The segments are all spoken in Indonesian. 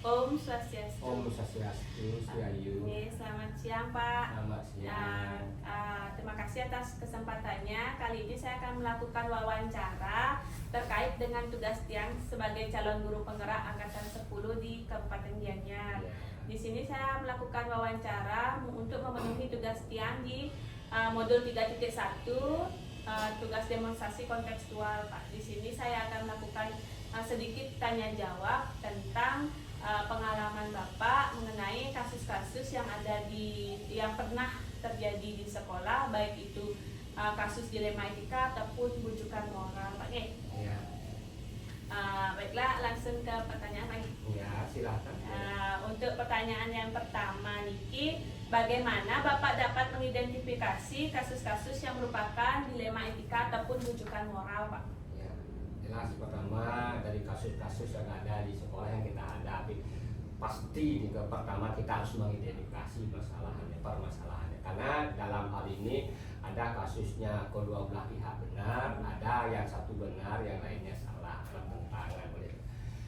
Om Swastiastu. Om Swastiastu, Swayu. Oke, selamat siang Pak. Selamat siang. Terima kasih atas kesempatannya. Kali ini saya akan melakukan wawancara terkait dengan tugas Tiang sebagai calon guru penggerak angkatan 10 di Kabupaten Gianyar. Ya. Di sini saya melakukan wawancara untuk memenuhi tugas Tiang di modul 3.1, tugas demonstrasi kontekstual Pak. Di sini saya akan melakukan sedikit tanya jawab tentang pengalaman Bapak mengenai kasus-kasus yang pernah terjadi di sekolah, baik itu kasus dilema etika ataupun bujukan moral, Pak. Ya. Baiklah, langsung ke pertanyaan lagi. Ya, silakan. Untuk pertanyaan yang pertama, Niki, bagaimana Bapak dapat mengidentifikasi kasus-kasus yang merupakan dilema etika ataupun bujukan moral, Pak? Ya, jelas pertama dari kasus-kasus yang ada di sekolah yang kita hadapi, pasti pertama kita harus mengidentifikasi permasalahannya. Karena dalam hal ini ada kasusnya kedua belah pihak benar, ada yang satu benar, yang lainnya salah, bertentangan.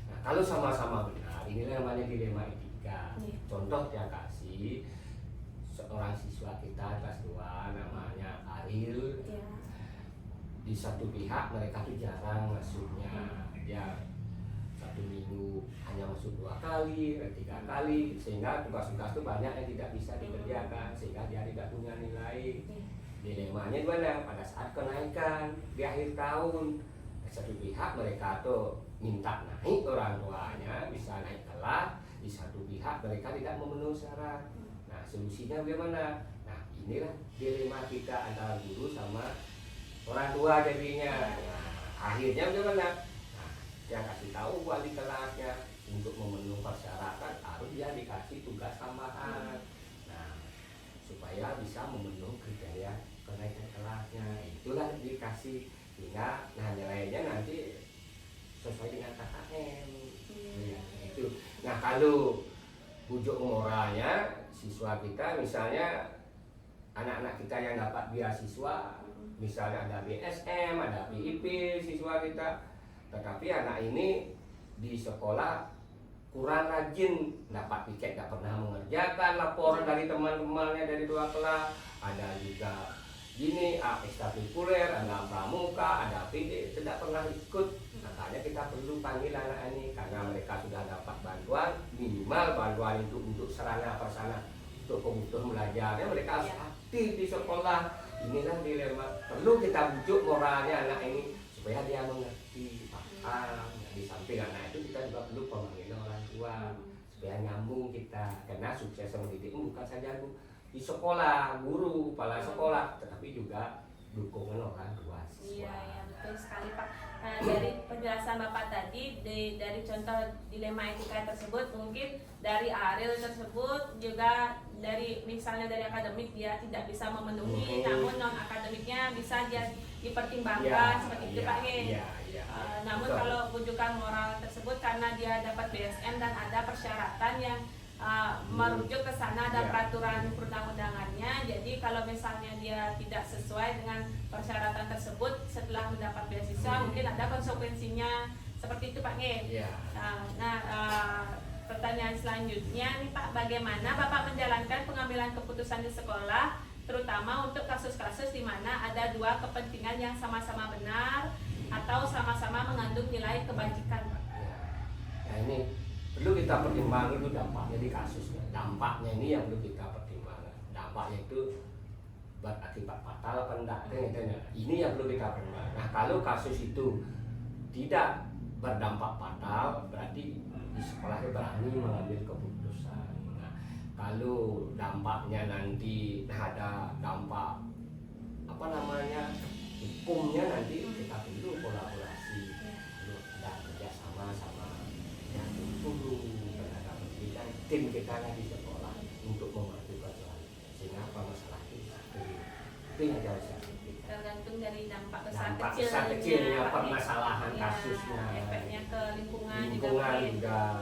Nah, kalau sama-sama benar, inilah namanya dilema etika. Contoh yang kasih seorang siswa kita kelas 2 namanya Ariel. Di satu pihak mereka tuh jarang masuknya, dia satu minggu hanya masuk 2 kali, 3 kali, sehingga tugas-tugas itu banyak yang tidak bisa dikerjakan, sehingga dia tidak punya nilai. Dilemanya mana? Pada saat kenaikan di akhir tahun, di satu pihak mereka tuh minta naik orang tuanya, bisa naik kelas, di satu pihak mereka tidak memenuhi syarat. Nah, solusinya bagaimana? Nah, inilah dilema kita antara guru sama orang tua jadinya. Nah, akhirnya bagaimana? Nah, dia kasih tahu wali kelasnya untuk memenuhi persyaratan harus dia dikasih tugas tambahan. Nah, supaya bisa memenuhi kriteria kenaikan kelasnya. Itulah dikasih, sehingga nah nilainya nanti sesuai dengan KKM. Ya, itu. Nah, kalau bujuk moralnya siswa kita, misalnya anak-anak kita yang dapat beasiswa, misalnya ada BSM, ada BIP siswa kita, tetapi anak ini di sekolah kurang rajin, dapat piket, tidak pernah mengerjakan laporan dari teman-temannya dari 2 kelas, ada juga gini, ekstrakurikuler, ada pramuka, ada PD, tidak pernah ikut. Makanya kita perlu panggil anak ini, karena mereka sudah dapat bantuan, minimal bantuan itu untuk sarana prasarana untuk kebutuhan belajarnya, mereka harus aktif di sekolah. Inilah dilema, perlu kita bujuk moralnya anak ini supaya dia mengerti, paham. Di samping anak itu kita juga perlu pemanggilan orang tua supaya nyambung kita, karena sukses mendidik bukan saja di sekolah, guru, kepala sekolah, tetapi juga dukungan orang tua siswa. Iya, betul sekali Pak. Nah, dari penjelasan Bapak tadi, dari contoh dilema etika tersebut, mungkin dari Ariel tersebut juga misalnya dari akademik dia tidak bisa memenuhi, namun non akademiknya bisa dia dipertimbangkan, seperti itu Pak. Namun betul. kalau bujukan moral tersebut karena dia dapat BSM dan ada persyaratan yang merujuk ke sana, ada peraturan perundang-undangannya. Jadi kalau misalnya dia tidak sesuai dengan persyaratan tersebut setelah mendapat beasiswa, mungkin ada konsekuensinya, seperti itu Pak. Pertanyaan selanjutnya nih Pak, bagaimana Bapak menjalankan pengambilan keputusan di sekolah, terutama untuk kasus-kasus di mana ada 2 kepentingan yang sama-sama benar atau sama-sama mengandung nilai kebajikan, Pak? Nah, ini perlu kita pertimbangkan itu dampaknya di kasusnya. Dampaknya ini yang perlu kita pertimbangkan. Dampaknya itu berakibat fatal apa enggak? Ini yang perlu kita pertimbangkan. Nah, kalau kasus itu tidak berdampak fatal, berarti di sekolahnya berani mengambil keputusan. Nah, kalau dampaknya nanti ada dampak hukumnya, nanti kita perlu kolaborasi, perlu ada kerjasama sama yang guru, tenaga pendidikan, tim kita di sekolah untuk memajukan sehingga masalah itu yang harus tergantung dari dampak kecilnya kecilnya permasalahan kasusnya, efeknya ke lingkungan juga.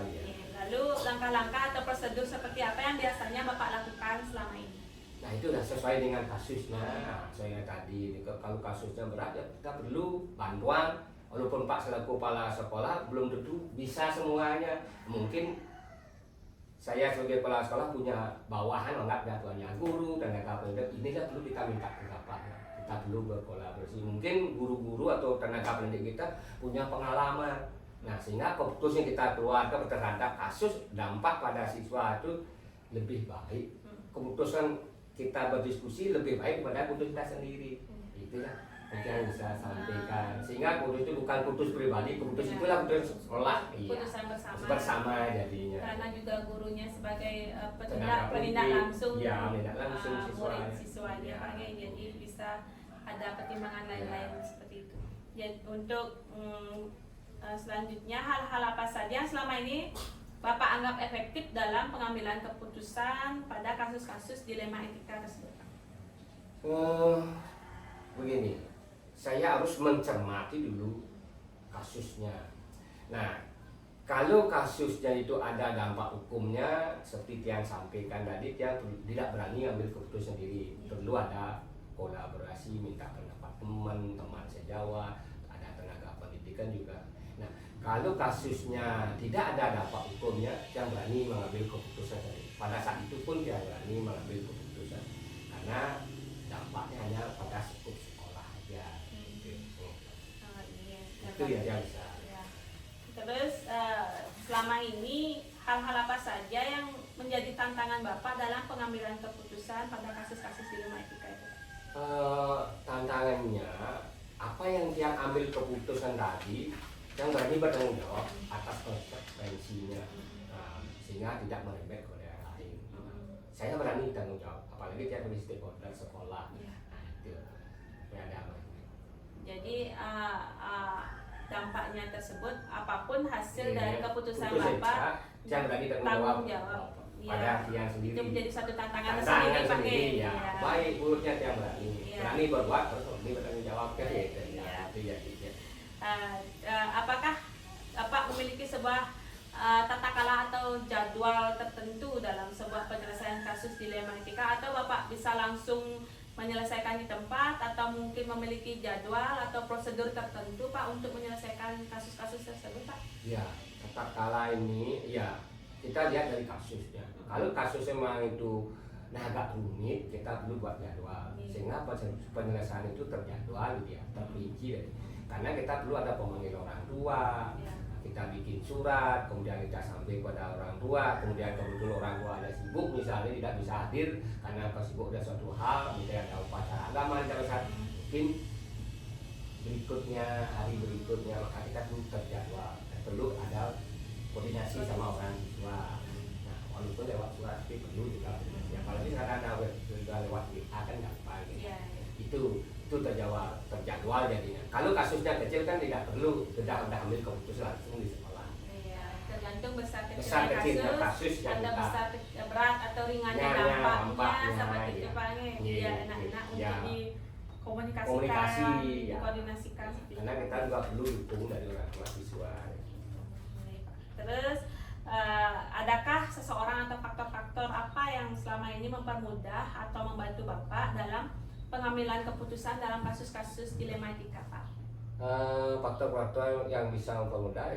Lalu langkah-langkah atau prosedur seperti apa yang biasanya Bapak lakukan selama ini? Nah, itu sudah sesuai dengan kasusnya. Saya tadi kalau kasusnya berat ya kita perlu bantuan. Walaupun Pak selaku kepala sekolah belum tentu bisa semuanya. Mungkin saya sebagai kepala sekolah punya bawahan, anggap jatuhnya guru, tenaga pendidik, inilah perlu kita minta pendapat. Kita perlu berkolaborasi. Mungkin guru-guru atau tenaga pendidik kita punya pengalaman. Nah, sehingga keputusan kita keluarga terhadap kasus dampak pada siswa itu lebih baik. Keputusan kita berdiskusi lebih baik daripada keputusan kita sendiri. Itulah yang bisa sampaikan. Sehingga keputusan itu bukan keputusan pribadi, keputusan itulah keputusan sekolah. Keputusan Bersama jadinya. Karena juga gurunya sebagai Tenaga penindak pendidik. langsung, Ya, penindak langsung murid siswanya. siswanya, Ya. Pak Ge. Jadi bisa ada pertimbangan lain-lain seperti itu. Jadi untuk selanjutnya hal-hal apa saja yang selama ini Bapak anggap efektif dalam pengambilan keputusan pada kasus-kasus dilema etika tersebut? Begini, saya harus mencermati dulu kasusnya. Nah, kalau kasusnya itu ada dampak hukumnya, seperti yang sampaikan tadi, dia tidak berani ambil keputusan sendiri. Perlu ada kolaborasi, minta pendapat teman sejawat, ada tenaga pendidikan juga. Nah, kalau kasusnya tidak ada dampak hukumnya, dia berani mengambil keputusan sendiri. Pada saat itu pun dia berani mengambil keputusan, karena dampaknya hanya pada sekolah aja. Itu ya yang bisa. Ya. Terus selama ini hal-hal apa saja yang menjadi tantangan Bapak dalam pengambilan keputusan pada kasus-kasus dilema etika itu? Tantangannya apa yang dia ambil keputusan tadi, yang berani bertanggung jawab atas konsekuensinya, sehingga tidak merembet ke daerah lain. Saya berani tanggung jawab, apalagi dia menjadi stakeholder sekolah. Nah, itu ada. Jadi dampaknya tersebut apapun hasil dari keputusan Keputusan Bapak, yang berani tanggung jawab pada yang sendiri. Itu menjadi satu tantangan Tantangan Pak Ge. sendiri ya. Iya. Baik buruknya dia berani, Iya. berani berbuat, terus berani bertanggung jawab kan gitu. Iya. Itu ya. Gitu. Apakah Bapak memiliki sebuah tata kelola atau jadwal tertentu dalam sebuah penyelesaian kasus dilema etika, atau Bapak bisa langsung menyelesaikan di tempat, atau mungkin memiliki jadwal atau prosedur tertentu Pak untuk menyelesaikan kasus-kasus tersebut Pak? Ya, tata kelola ini ya kita lihat dari kasusnya. Kalau kasusnya memang itu agak rumit, kita perlu buat jadwal. Sehingga penyelesaian itu terjadwal gitu ya, terperinci. Karena kita perlu ada pemanggil orang tua, kita bikin surat, kemudian kita sampaikan kepada orang tua, kemudian kebetulan orang tua ada sibuk misalnya tidak bisa hadir karena sibuk ada suatu hal, misalnya ada upacara agama, mungkin berikutnya, hari berikutnya, maka kita perlu terjadwal, perlu ada koordinasi sama orang tua. Nah, walaupun lewat surat tapi perlu juga koordinasi, apalagi sekarang ada lewat WA kan gampang gitu. Itu terjadwal jadinya. Kalau kasusnya kecil kan tidak perlu, sudah ambil keputusan langsung di sekolah. Iya, tergantung besar Besar kecilnya kecilnya kasus yang ada kita besar berat atau ringannya dampaknya seperti itu Pak Ge. Biar enak-enak untuk dikomunikasikan, dikoordinasikan. Karena kita juga perlu dukung dari orang tua siswa. Terus adakah seseorang atau faktor-faktor apa yang selama ini mempermudah atau membantu Bapak dalam pengambilan keputusan dalam kasus-kasus dilema etika Pak? Faktor-faktor yang bisa mempermudah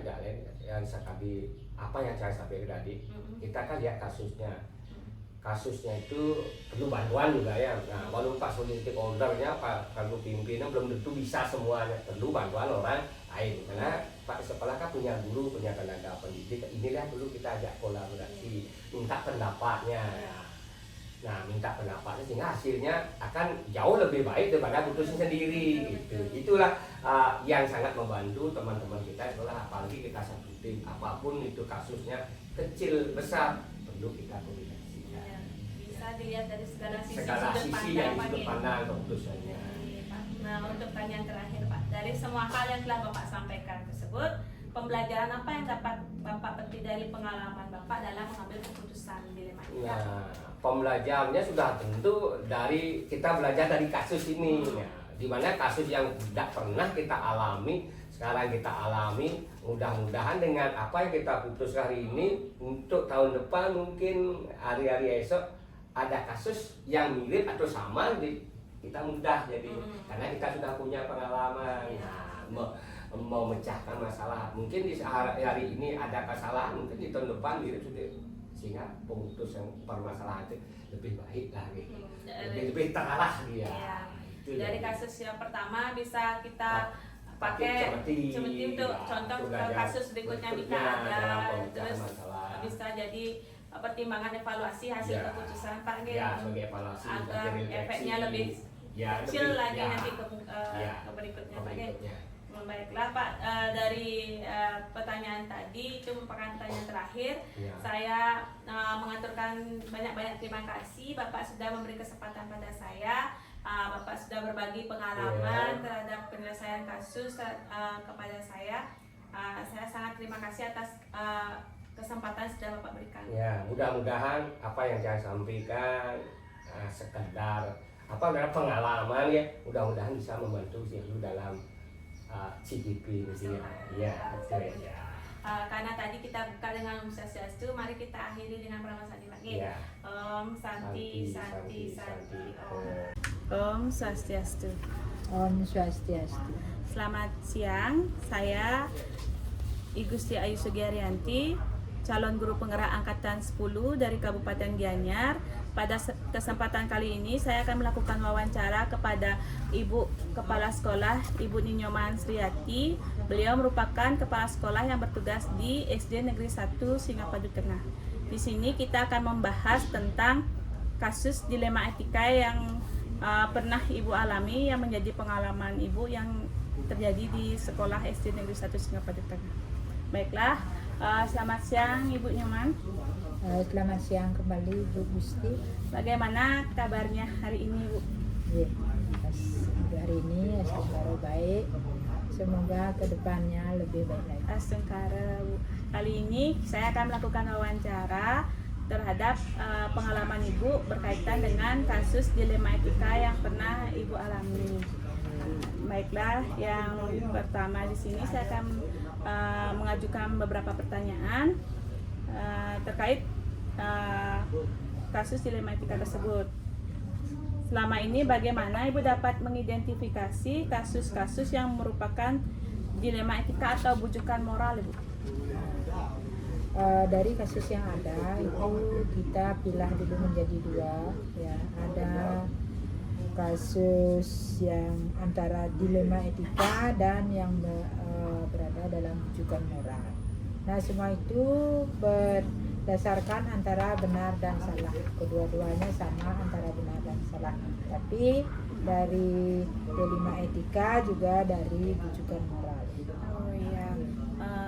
yang tadi apa yang saya sampaikan tadi, kita kan lihat kasusnya itu perlu bantuan juga ya. Nah, walaupun Pak Solisitik ordernya, Pak Kargo pimpinan belum tentu bisa semuanya, perlu bantuan orang lain. Karena Pak sekolah kan punya guru, punya tenaga pendidik, inilah perlu kita ajak kolaborasi, minta pendapatnya. Nah, minta pendapatnya sehingga hasilnya akan jauh lebih baik daripada putusan sendiri gitu. Itulah yang sangat membantu teman-teman kita sekolah, apalagi kita satu tim, apapun itu kasusnya kecil besar perlu kita koordinasikan. Bisa dilihat dari segala sisi yang sudut pandang keputusannya. Nah, untuk pertanyaan terakhir Pak, dari semua hal yang telah Bapak sampaikan tersebut, pembelajaran apa yang dapat Bapak petik dari pengalaman Bapak dalam mengambil keputusan dilema etika? Nah, pembelajarannya sudah tentu dari kita belajar dari kasus ini, ya, di mana kasus yang tidak pernah kita alami sekarang kita alami. Mudah-mudahan dengan apa yang kita putus hari ini, untuk tahun depan mungkin hari-hari esok ada kasus yang mirip atau sama, kita mudah jadi karena kita sudah punya pengalaman. Nah, memecahkan masalah. Mungkin di hari ini ada kesalahan, mungkin di tahun depan mirip sehingga pemutusan permasalahan itu lebih baik lagi, Dari- lebih terarah dia. Iya. Itu Dari jadi. kasus yang pertama bisa kita pakai cemeti untuk contoh ke kasus berikutnya bisa dalam ada, pemecahan terus masalah. bisa jadi pertimbangan evaluasi hasil Ya. keputusan Pak Nge, Ya, sebagai evaluasi agar sebagai refleksi. efeknya lebih Ya, kecil lebih- lagi ya. nanti ke Ya. berikutnya Ke Pak Nge. berikutnya. Baiklah Pak, dari pertanyaan tadi itu merupakan pertanyaan terakhir. Ya. Saya mengaturkan banyak-banyak terima kasih Bapak sudah memberi kesempatan pada saya. Bapak sudah berbagi pengalaman terhadap penyelesaian kasus kepada saya. Saya sangat terima kasih atas kesempatan sudah Bapak berikan. Ya, mudah-mudahan apa yang saya sampaikan sekedar dalam pengalaman ya, mudah-mudahan bisa membantu Sirlu dalam CGP ini ya. Betul ya. Karena tadi kita buka dengan Om Swastiastu, mari kita akhiri dengan Pramasani lagi. Ya. Om Santi Santi Santi Om. Eh, Om Swastiastu. Om Swastiastu. Selamat siang, saya I Gusti Ayu Sugiaryanti, calon guru penggerak angkatan 10 dari Kabupaten Gianyar. Pada kesempatan kali ini saya akan melakukan wawancara kepada Ibu Kepala Sekolah Ibu Ninyoman Sriati. Beliau merupakan kepala sekolah yang bertugas di SD Negeri 1 Singapadu Tengah. Di sini kita akan membahas tentang kasus dilema etika yang pernah Ibu alami, yang menjadi pengalaman Ibu yang terjadi di sekolah SD Negeri 1 Singapadu Tengah. Baiklah, selamat siang Ibu Nyoman. Selamat siang kembali Bu Gusti. Bagaimana kabarnya hari ini Bu? Ya, hari ini Astungkara baik. Semoga kedepannya lebih baik lagi. Astungkara Bu. Kali ini saya akan melakukan wawancara terhadap pengalaman Ibu berkaitan dengan kasus dilema etika yang pernah Ibu alami. Baiklah, yang pertama di sini saya akan mengajukan beberapa pertanyaan terkait kasus dilema etika tersebut. Selama ini bagaimana Ibu dapat mengidentifikasi kasus-kasus yang merupakan dilema etika atau bujukan moral Ibu? Dari kasus yang ada itu kita pilah dulu menjadi dua, ya. Ada kasus yang antara dilema etika dan yang berada dalam bujukan moral. Nah, semua itu berdasarkan antara benar dan salah. Kedua-duanya sama antara benar dan salah. Tapi dari dilema etika juga dari bujukan moral. Oh iya,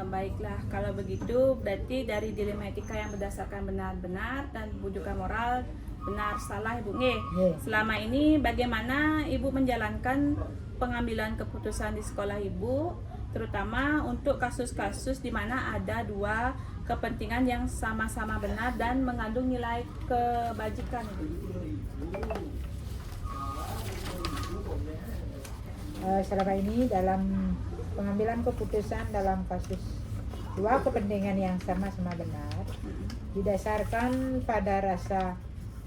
baiklah kalau begitu berarti dari dilema etika yang berdasarkan benar-benar dan bujukan moral benar salah Ibu. Nggih. Selama ini bagaimana Ibu menjalankan pengambilan keputusan di sekolah Ibu, terutama untuk kasus-kasus di mana ada dua kepentingan yang sama-sama benar dan mengandung nilai kebajikan Ibu? Selama ini dalam pengambilan keputusan dalam kasus dua kepentingan yang sama-sama benar didasarkan pada rasa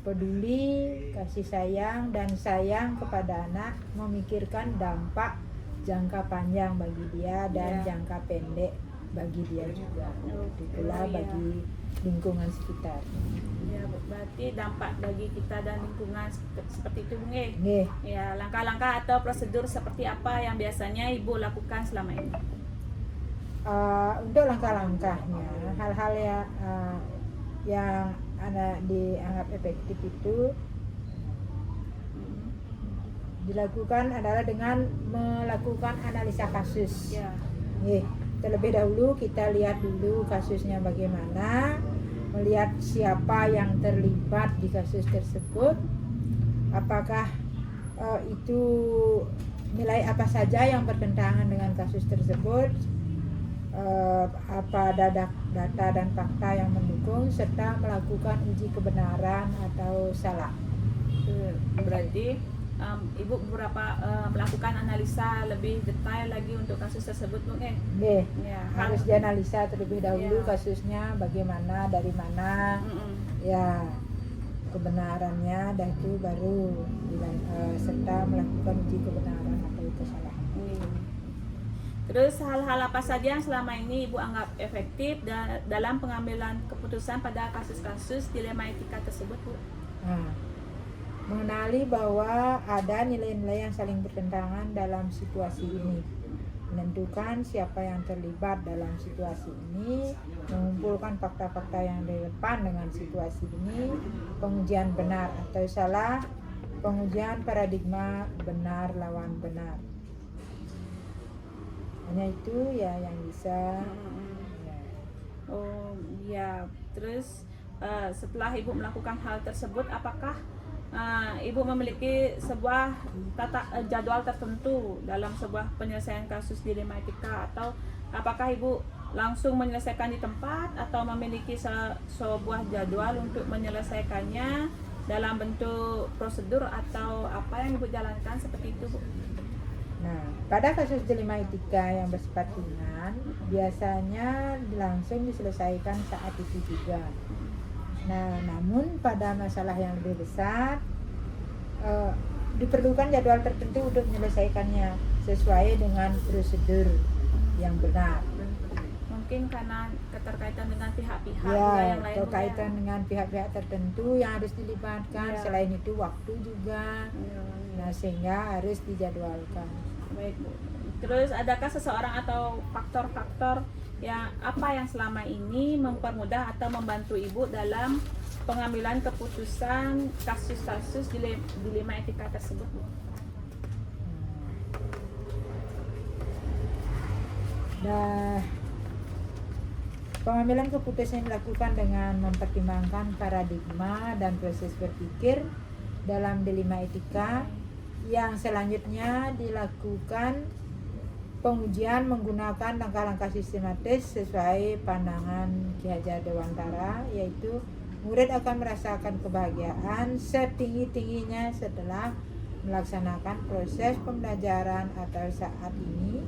peduli, kasih sayang, dan sayang kepada anak, memikirkan dampak jangka panjang bagi dia dan jangka pendek bagi dia juga, pula bagi lingkungan sekitar. Ya, berarti dampak bagi kita dan lingkungan seperti itu Bu. Nggih. Ya, langkah-langkah atau prosedur seperti apa yang biasanya Ibu lakukan selama ini? Untuk langkah-langkahnya, hal-hal yang dianggap efektif itu dilakukan adalah dengan melakukan analisa kasus. Ya. Terlebih dahulu kita lihat dulu kasusnya bagaimana, melihat siapa yang terlibat di kasus tersebut, apakah itu nilai apa saja yang bertentangan dengan kasus tersebut, apa data dan fakta yang mendukung, serta melakukan uji kebenaran atau salah. Berarti Ibu beberapa melakukan analisa lebih detail lagi untuk kasus tersebut Bu. Nggih, Ya, harus dianalisa terlebih dahulu Ya. kasusnya bagaimana, dari mana, ya kebenarannya, dan itu baru serta melakukan uji kebenaran atau kesalahan. Terus hal-hal apa saja yang selama ini Ibu anggap efektif dalam pengambilan keputusan pada kasus-kasus dilema etika tersebut, Bu? Nah, mengenali bahwa ada nilai-nilai yang saling bertentangan dalam situasi ini, menentukan siapa yang terlibat dalam situasi ini, mengumpulkan fakta-fakta yang relevan dengan situasi ini, pengujian benar atau salah, pengujian paradigma benar lawan benar. Hanya itu ya yang bisa. Ya. Oh ya, terus setelah Ibu melakukan hal tersebut, apakah Ibu memiliki sebuah jadwal tertentu dalam sebuah penyelesaian kasus dilema etika, atau apakah Ibu langsung menyelesaikan di tempat atau memiliki sebuah jadwal untuk menyelesaikannya dalam bentuk prosedur atau apa yang Ibu jalankan seperti itu, Bu? Nah, pada kasus dilema etika yang bersifat ringan, biasanya langsung diselesaikan saat itu juga. Nah, namun pada masalah yang lebih besar, diperlukan jadwal tertentu untuk menyelesaikannya sesuai dengan prosedur yang benar. Mungkin karena keterkaitan dengan pihak-pihak Ya, yang lain, berkaitan dengan pihak-pihak tertentu yang harus dilibatkan. Ya. Selain itu waktu juga. Nah, sehingga harus dijadwalkan. Baik, Bu. Terus adakah seseorang atau faktor-faktor yang selama ini mempermudah atau membantu Ibu dalam pengambilan keputusan kasus-kasus dilema etika tersebut, Bu? Nah, pengambilan keputusan dilakukan dengan mempertimbangkan paradigma dan proses berpikir dalam dilema etika. Yang selanjutnya dilakukan pengujian menggunakan langkah-langkah sistematis sesuai pandangan Ki Hajar Dewantara, yaitu murid akan merasakan kebahagiaan setinggi-tingginya setelah melaksanakan proses pembelajaran, atau saat ini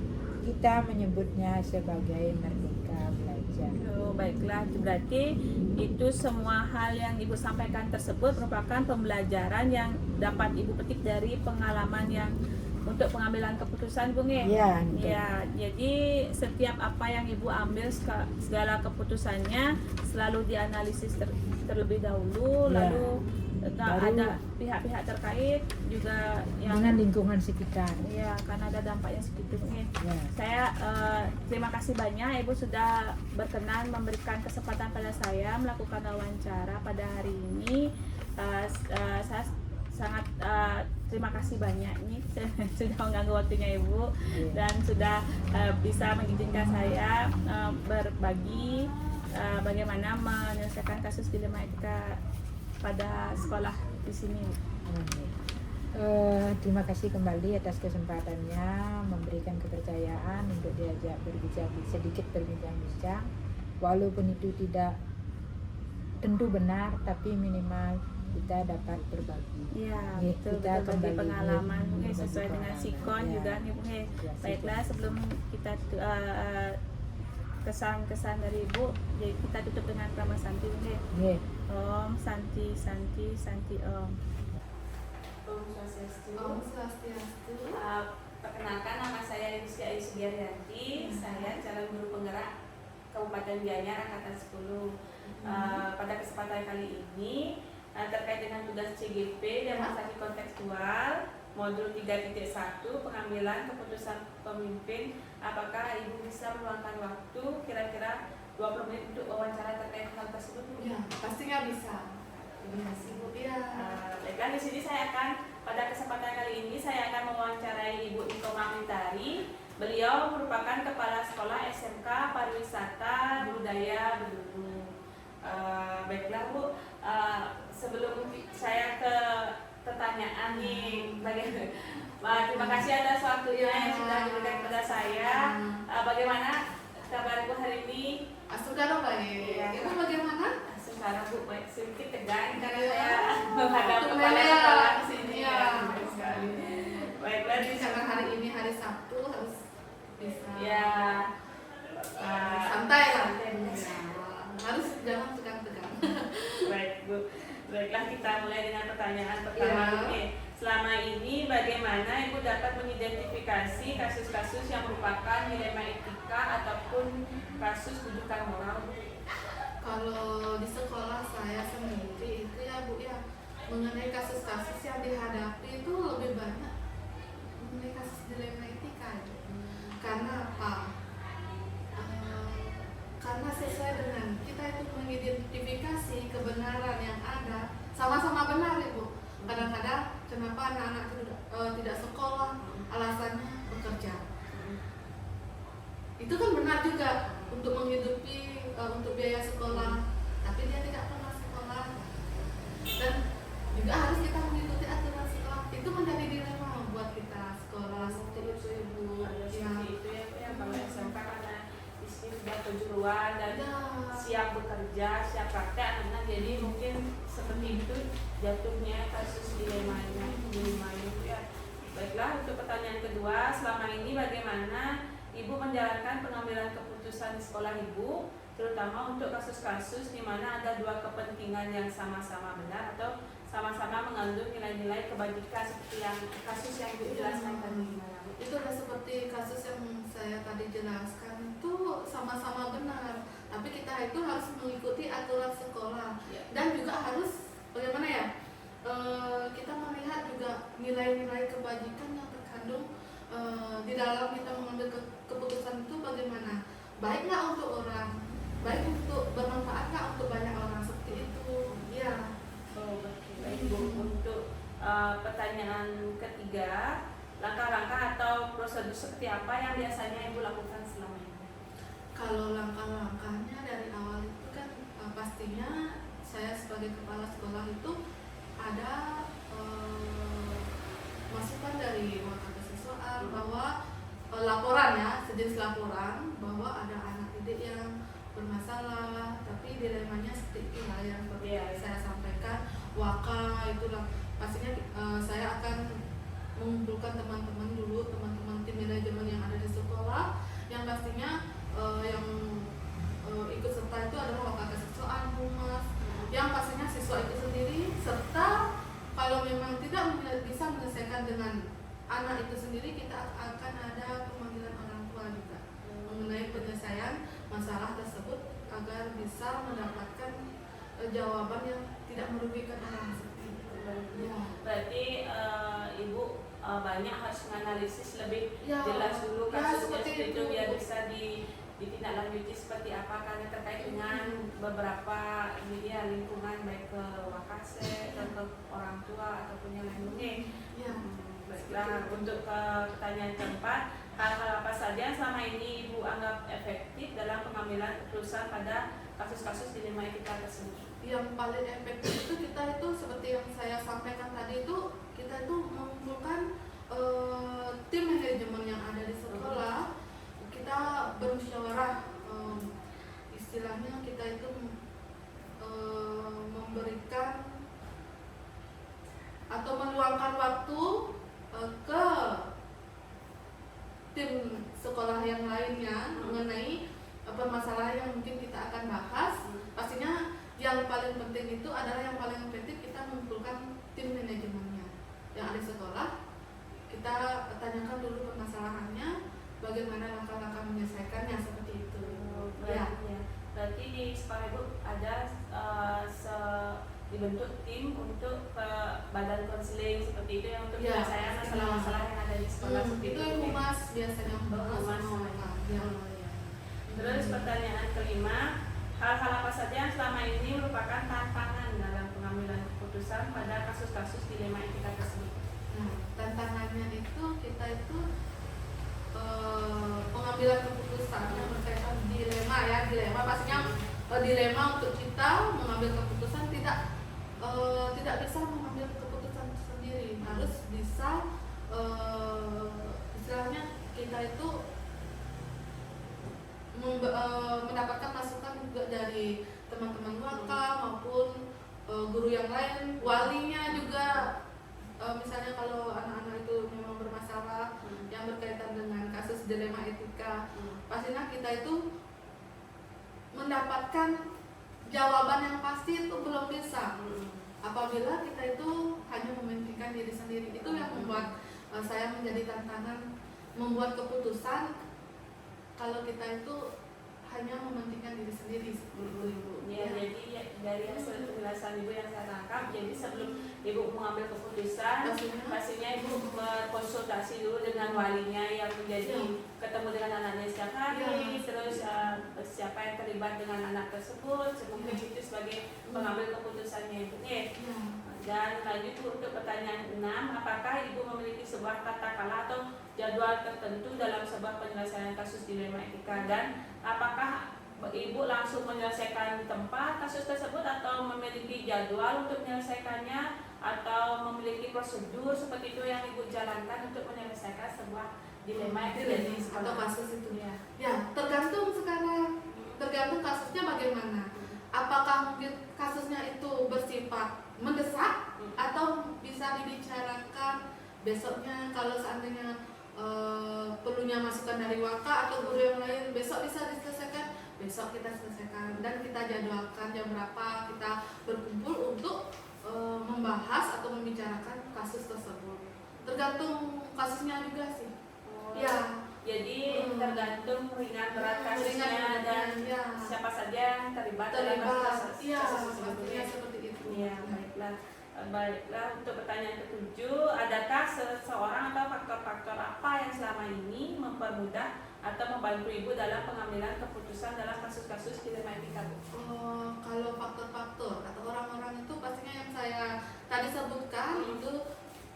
kita menyebutnya sebagai merdeka belajar. Oh, baiklah, berarti itu semua hal yang Ibu sampaikan tersebut merupakan pembelajaran yang dapat Ibu petik dari pengalaman yang untuk pengambilan keputusan, Bung ya? Ya, Ya, jadi setiap apa yang Ibu ambil, segala keputusannya selalu dianalisis terlebih dahulu, Ya. lalu Baru ada pihak-pihak terkait juga yang dengan lingkungan sekitar. ya, karena ada dampaknya segitu, Bung ya. Ya. Saya terima kasih banyak Ibu sudah berkenan memberikan kesempatan pada saya melakukan wawancara pada hari ini. Saya sangat terima kasih banyak nih sudah mengganggu waktunya Ibu, dan sudah bisa mengizinkan saya berbagi bagaimana menyelesaikan kasus dilema etika pada sekolah di sini. Terima kasih kembali atas kesempatannya memberikan kepercayaan untuk diajak sedikit berbincang-bincang, walaupun itu tidak tentu benar, tapi minimal kita dapat berbagi. Iya, Ya, betul, kita betul, bagi kembali pengalaman berbagi sesuai dengan sikon ya. juga nih, Bung. Ya, Baiklah, sebelum kita kesan-kesan dari Ibu, jadi kita tutup dengan Krama Santi, Bung. Ya. Om Santi Santi Santi Om. Om Swastiastu. Om Swastiastu. Perkenalkan, nama saya Rizky Sugiaryanti. Saya calon guru penggerak Kabupaten Gianyar angkatan 10. Pada kesempatan kali ini terkait dengan tugas CGP demonstrasi kontekstual modul 3.1 pengambilan keputusan pemimpin, apakah Ibu bisa meluangkan waktu kira-kira 20 menit untuk wawancara terkait hal tersebut? Ya, pastinya bisa. Terima kasih, Bu. Ya. Baiklah, di sini saya akan pada kesempatan kali ini saya akan mewawancarai Ibu Iko Mamintari. Beliau merupakan kepala sekolah SMK Pariwisata Budaya Bedulu. Baiklah, Bu, sebelum saya ke pertanyaan nih, terima kasih atas waktunya yang sudah diberikan kepada saya. Bagaimana kabar Bu hari ini? Sudah dong, baik. Iya. Ibu bagaimana? Sekarang Bu baik, sedikit tegang karena Iya. saya menghadap Waktu kepala lele, sekolah di sini. iya. Baik sekali. Baiklah, di Karena hari ini hari Sabtu harus bisa. ya Santai lah. santai, Bu. Ya. Harus jangan tegang-tegang. Baik, Bu. Baiklah, kita mulai dengan pertanyaan pertama. Iya. Oke. selama ini bagaimana Ibu dapat mengidentifikasi kasus-kasus yang merupakan dilema etika ataupun kasus rujukan moral? Kalau di sekolah saya sendiri itu ya Bu ya, mengenai kasus-kasus yang dihadapi itu lebih banyak mengenai kasus dilema etika ya. Karena apa? Karena sesuai dengan kita itu mengidentifikasi kebenaran yang ada, sama-sama benar Ibu. Kadang-kadang kenapa anak-anak itu tidak sekolah, alasannya bekerja. Itu kan benar juga untuk menghidupi, untuk biaya sekolah, tapi dia tidak pernah sekolah. Dan juga harus kita mengikuti aturan sekolah. Itu menjadi dilema buat kita sekolah seperti itu Ibu. Seperti itu ya, kalau SMK karena di sini sudah kejuruan dan siap bekerja, siap praktek anak-anak, jadi mungkin seperti itu jatuhnya kasus dilema itu ya. Baiklah, untuk pertanyaan kedua, selama ini bagaimana Ibu menjalankan pengambilan keputusan di sekolah Ibu, terutama untuk kasus-kasus di mana ada dua kepentingan yang sama-sama benar atau sama-sama mengandung nilai-nilai kebajikan seperti yang kasus yang Ibu jelaskan tadi? Itu udah seperti kasus yang saya tadi jelaskan, itu sama-sama benar, tapi kita itu harus mengikuti aturan sekolah dan juga harus bagaimana ya, kita melihat juga nilai-nilai kebajikan yang terkandung di dalam kita mengambil keputusan itu bagaimana, baik nggak untuk orang, baik untuk bermanfaat nggak untuk banyak orang, seperti itu ya. Baik Bu, untuk pertanyaan ketiga, langkah-langkah atau prosedur seperti apa yang biasanya Ibu lakukan selama ini? Kalau langkah-langkahnya dari awal itu kan pastinya saya sebagai kepala sekolah itu ada masukan dari mahasiswa bahwa laporan ya, sejenis laporan bahwa ada anak didik yang bermasalah, tapi dilemanya seperti itu lah yang saya sampaikan. Waka itulah pastinya saya akan mengumpulkan teman-teman dulu, teman-teman tim manajemen yang ada di sekolah, yang pastinya yang ikut serta itu adalah wakil kesiswaan, humas, yang pastinya siswa itu sendiri, serta kalau memang tidak bisa menyelesaikan dengan anak itu sendiri, kita akan ada pemanggilan orang tua juga mengenai penyelesaian masalah tersebut agar bisa mendapatkan jawaban yang tidak merugikan orang seperti itu. Ya. Berarti Ibu banyak harus menganalisis lebih Ya, jelas dulu kasusnya seperti seperti itu itu. biar bisa ditindaklanjuti seperti apa, karena terkait dengan beberapa media lingkungan baik ke wakase dan ke orang tua ataupun yang lain-lain. Ya. Baiklah, untuk ke pertanyaan keempat, hal-hal apa saja yang selama ini Ibu anggap efektif dalam pengambilan keputusan pada kasus-kasus dilema etika tersebut? Yang paling efektif itu kita itu seperti yang saya sampaikan tadi itu, kita itu mengumpulkan tim manajemen yang ada di sekolah, kita bermusyawarah, istilahnya kita itu memberikan atau meluangkan waktu ke tim sekolah yang lainnya mengenai permasalahan yang mungkin kita akan bahas. Pastinya yang paling penting itu adalah yang paling efektif kita mengumpulkan tim manajemennya yang ada di sekolah. Kita tanyakan dulu permasalahannya, bagaimana langkah-langkah menyelesaikannya, seperti itu. Ya. Berarti di sekolah Ibu ada dibentuk tim untuk badan konseling seperti itu yang untuk menyelesaikan masalah-masalah yang ada di sekolah seperti itu yang humas biasanya humas. Ya. Terus pertanyaan kelima, hal-hal apa saja yang selama ini merupakan tantangan dalam pengambilan keputusan pada kasus-kasus dilema etika tersebut? Nah, tantangannya itu kita itu pengambilan keputusan yang berkaitan dilema pastinya dilema untuk kita mengambil keputusan tidak bisa mengambil keputusan sendiri, harus bisa istilahnya kita itu mendapatkan masukan juga dari teman-teman waka maupun guru yang lain, walinya juga. Misalnya kalau anak-anak itu memang bermasalah yang berkaitan dengan kasus dilema etika, pastinya kita itu mendapatkan jawaban yang pasti itu belum bisa. apabila kita itu hanya mementingkan diri sendiri, itu yang membuat saya menjadi tantangan membuat keputusan kalau kita itu hanya mementingkan diri sendiri seperti itu, Ibu. Ya, jadi dari hasil penjelasan Ibu yang saya tangkap, jadi sebelum Ibu mengambil keputusan, pastinya Ibu berkonsultasi dulu dengan walinya yang menjadi ketemu dengan anaknya setiap hari, terus siapa yang terlibat dengan anak tersebut, mungkin itu sebagai pengambil keputusannya Ibu. Dan lanjut untuk pertanyaan 6, apakah Ibu memiliki sebuah kata-kala atau jadwal tertentu dalam sebuah penyelesaian kasus dilema etika, dan apakah Ibu langsung menyelesaikan tempat kasus tersebut atau memiliki jadwal untuk menyelesaikannya atau memiliki prosedur seperti itu yang Ibu jalankan untuk menyelesaikan sebuah dilema etika atau kasus itu? Ya. Ya, tergantung sekarang, tergantung kasusnya bagaimana. Apakah mungkin kasusnya itu bersifat mendesak atau bisa dibicarakan besoknya, kalau seandainya perlunya masukan dari waka atau guru yang lain, besok bisa diselesaikan, besok kita selesaikan dan kita jadwalkan jam berapa kita berkumpul untuk membahas atau membicarakan kasus tersebut. Tergantung kasusnya juga sih. Ya. Jadi tergantung ringan berat kasusnya dan siapa saja yang terlibat dalam kasus pastinya seperti itu. Ya, baiklah untuk pertanyaan ke-7, adakah seseorang atau faktor-faktor apa yang selama ini mempermudah atau membantu Ibu dalam pengambilan keputusan dalam kasus-kasus dilema etika? Kalau faktor-faktor atau orang-orang itu pastinya yang saya tadi sebutkan itu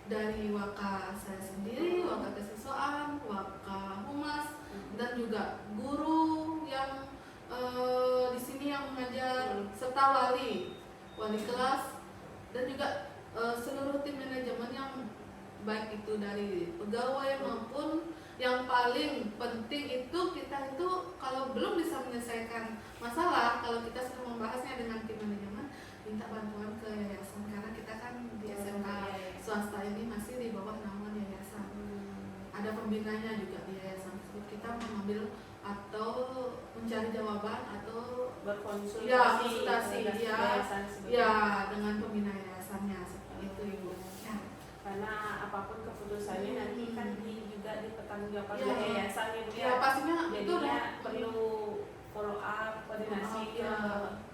dari waka saya sendiri, waka kesiswaan, waka humas, dan juga guru yang di sini yang mengajar, serta wali kelas, dan juga seluruh tim manajemen yang baik itu dari pegawai maupun yang paling penting itu kita itu kalau belum bisa menyelesaikan masalah, kalau kita sudah membahasnya dengan tim manajemen, minta bantuan ke yayasan, karena kita kan di SMK swasta ini masih di bawah naungan yayasan. Ada pembinanya juga di yayasan tersebut. Kita mengambil atau mencari jawaban atau konsultasi dengan pembina yayasannya seperti itu, Ibu. Ya. Karena apapun keputusannya nanti kan juga dipertanggungjawabkan oleh yayasan ya, Bu. Ya, pastinya jadinya perlu follow up, koordinasi ke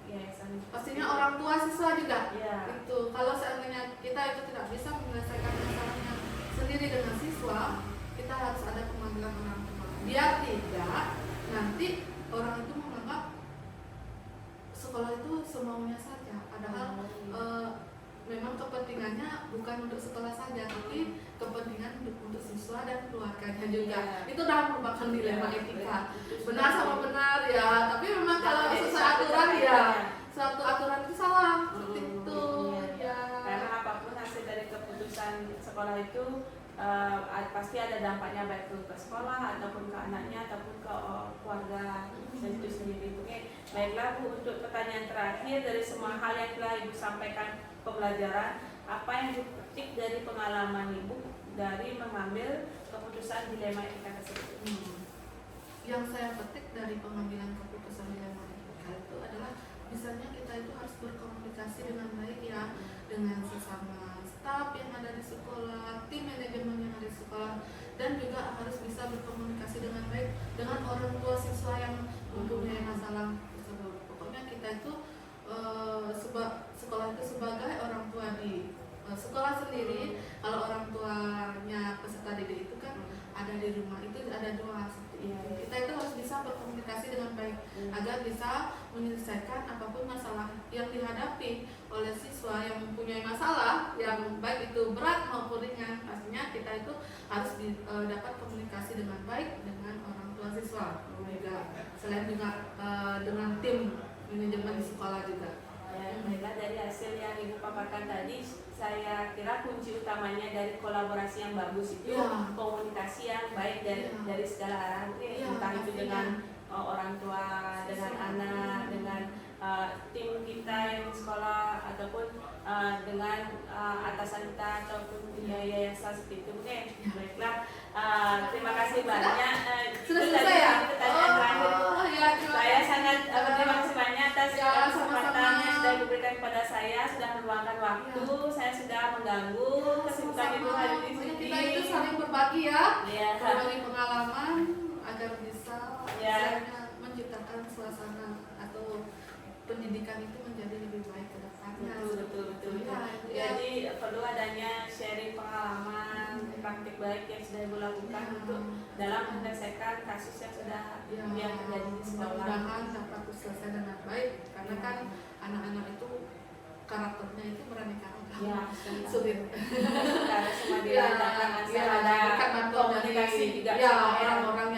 yayasan. Pastinya orang tua siswa juga. Ya. Itu kalau seandainya kita itu tidak bisa menyelesaikan masalahnya sendiri dengan siswa, kita harus ada pemanggilan orang tua. Biar tidak nanti orang itu menganggap sekolah itu semaunya saja. Padahal memang kepentingannya bukan untuk sekolah saja, tapi kepentingan untuk siswa dan keluarganya juga. Itu dah merupakan dilema etika. Benar sama benar ya, tapi memang kalau sesuai aturan ya, suatu aturan itu salah seperti itu. Ya. Karena apapun hasil dari keputusan sekolah itu pasti ada dampaknya baik ke sekolah ataupun ke anaknya ataupun ke keluarga itu sendiri. Oke, baiklah Bu, untuk pertanyaan terakhir, dari semua hal yang telah Ibu sampaikan pembelajaran, apa yang dipetik dari pengalaman Ibu dari mengambil keputusan dilema etika tersebut? Yang saya petik dari pengambilan keputusan dilema etika itu adalah misalnya kita itu harus berkomunikasi dengan baik ya, dengan sesama staf yang ada di sekolah, tim manajemen yang ada di sekolah, dan juga harus bisa berkomunikasi dengan baik dengan orang tua siswa yang mempunyai masalah tersebut. Pokoknya kita itu sekolah itu sebagai orang tua di sekolah sendiri. Kalau orang tuanya peserta didik itu kan ada di rumah, itu ada dua seperti itu. Kita itu harus bisa berkomunikasi dengan baik agar bisa menyelesaikan apapun masalah yang dihadapi oleh siswa yang mempunyai masalah yang baik itu berat maupun ringan. Pastinya kita itu harus dapat komunikasi dengan baik dengan orang tua siswa juga, selain juga dengan tim manajemen di sekolah juga. Baiklah, dari hasil yang Ibu paparkan tadi, saya kira kunci utamanya dari kolaborasi yang bagus itu komunikasi yang baik dari segala arah, entah itu dengan orang tua, dengan anak, dengan tim kita yang di sekolah, ataupun dengan atasan kita ataupun yayasan seperti itu. Oke, baiklah, terima kasih banyak. Sudah selesai ya? Pertanyaan terakhir. Saya Saya sangat berterima kasih banyak atas Ya, kesempatan sama-sama. yang sudah diberikan kepada saya, sudah meluangkan waktu. Saya sudah mengganggu kesibukan Ibu hari ini. Pokoknya kita itu saling berbagi ya, Iya. berbagi pengalaman agar bisa Ya. istilahnya menciptakan suasana atau pendidikan itu menjadi lebih baik ke depannya. Betul. Ya, itu ya. Jadi perlu adanya sharing pengalaman, praktik baik yang sudah Ibu lakukan untuk dalam menyelesaikan kasus yang sudah Ya, yang terjadi di sekolah. mudah-mudahan dapat terselesaikan dengan baik karena kan anak-anak itu karakternya itu beraneka ragam. Ya, Sulit. Karena semua Ya, dilandakan ya, ada bukan bantuan komunikasi dari juga ya sama ya. orang-orang